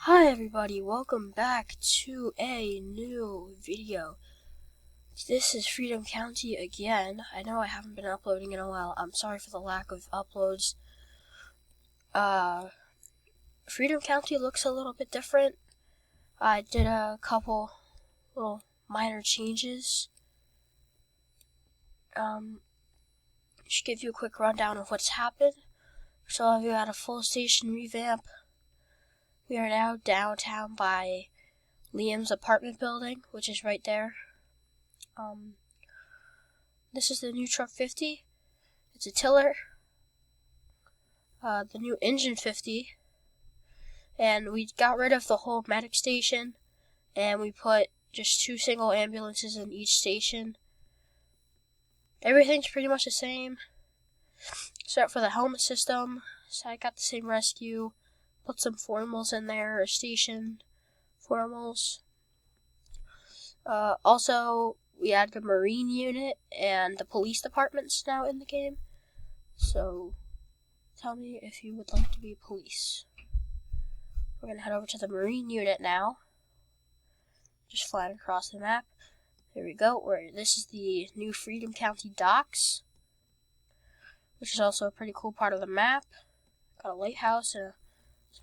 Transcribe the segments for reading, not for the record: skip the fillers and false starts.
Hi everybody, welcome back to a new video. This is Freedom County again. I know I haven't been uploading in a while. I'm sorry for the lack of uploads. Freedom County looks a little bit different. I did a couple little minor changes. Just give you a quick rundown of what's happened. So we had a full station revamp. We are now downtown by Liam's apartment building, which is right there. This is the new Truck 50. It's a tiller. The new Engine 50. And we got rid of the whole medic station, and we put just 2 single ambulances in each station. Everything's pretty much the same, except for the helmet system. So I got the same rescue. Put some formals in there, or station formals. Also, we added the Marine unit, and the police department's now in the game. So, tell me if you would like to be police. We're going to head over to the Marine unit now. Just flying across the map. There we go. This is the new Freedom County docks, which is also a pretty cool part of the map. Got a lighthouse and a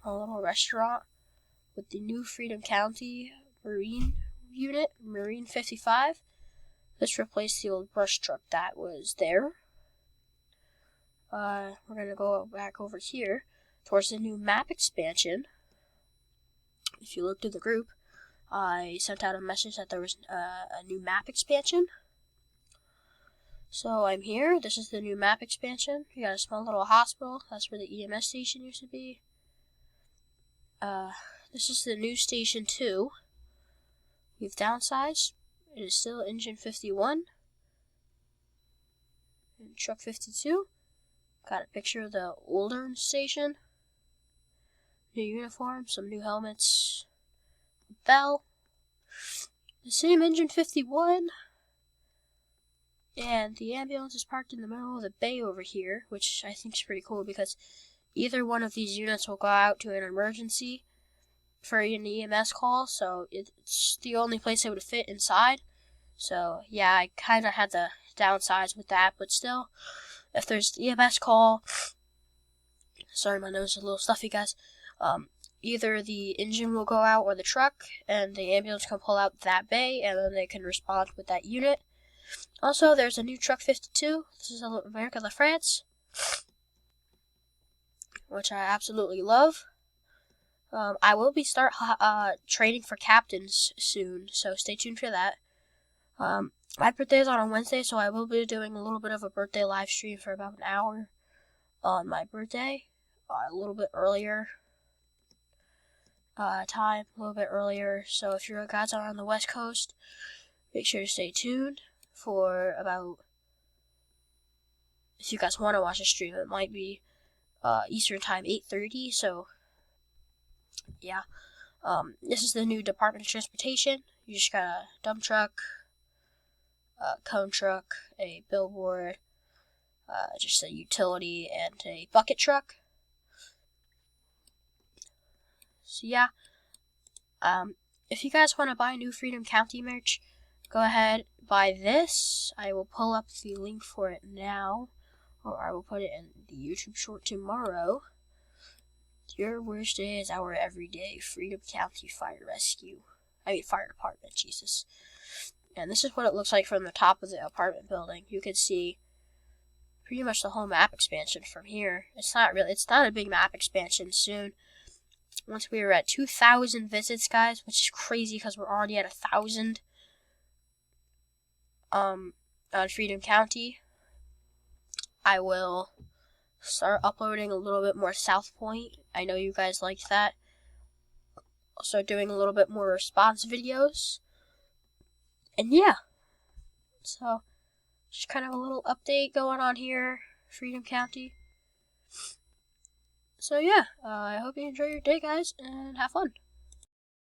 small little restaurant with the new Freedom County Marine unit, Marine 55. This replaced the old brush truck that was there. We're going to go back over here towards the new map expansion. If you look through the group, I sent out a message that there was a new map expansion. So I'm here. This is the new map expansion. You got a small little hospital. That's where the EMS station used to be. This is the new station 2. We've downsized. It is still Engine 51. And Truck 52. Got a picture of the older station. New uniform, some new helmets. Bell. The same Engine 51. And the ambulance is parked in the middle of the bay over here, which I think is pretty cool because either one of these units will go out to an emergency for an EMS call, so it's the only place it would fit inside. So yeah, I kind of had to downsize with that, but still, if there's the EMS call, sorry my nose is a little stuffy guys, either the engine will go out or the truck, and the ambulance can pull out that bay, and then they can respond with that unit. Also, there's a new Truck 52. This is America La France, which I absolutely love. I will be training for captains soon, so stay tuned for that. My birthday is on a Wednesday, so I will be doing a little bit of a birthday live stream for about an hour on my birthday, a little bit earlier time, a little bit earlier. So if you guys are on the West Coast, make sure to stay tuned for about, if you guys want to watch a stream, it might be Eastern time, 8:30, so yeah. This is the new Department of Transportation. You just got a dump truck, a cone truck, a billboard, just a utility, and a bucket truck. So yeah, if you guys want to buy new Freedom County merch, go ahead, buy this. I will pull up the link for it now, or I will put it in the YouTube short tomorrow. Your worst day is our everyday Freedom County Fire Department, Jesus. And this is what it looks like from the top of the apartment building. You can see pretty much the whole map expansion from here. It's not a big map expansion soon. Once we are at 2,000 visits, guys, which is crazy because we're already at 1,000 on Freedom County, I will start uploading a little bit more South Point. I know you guys like that. I'll start doing a little bit more response videos. And yeah, so just kind of a little update going on here, Freedom County. So yeah, I hope you enjoy your day, guys, and have fun.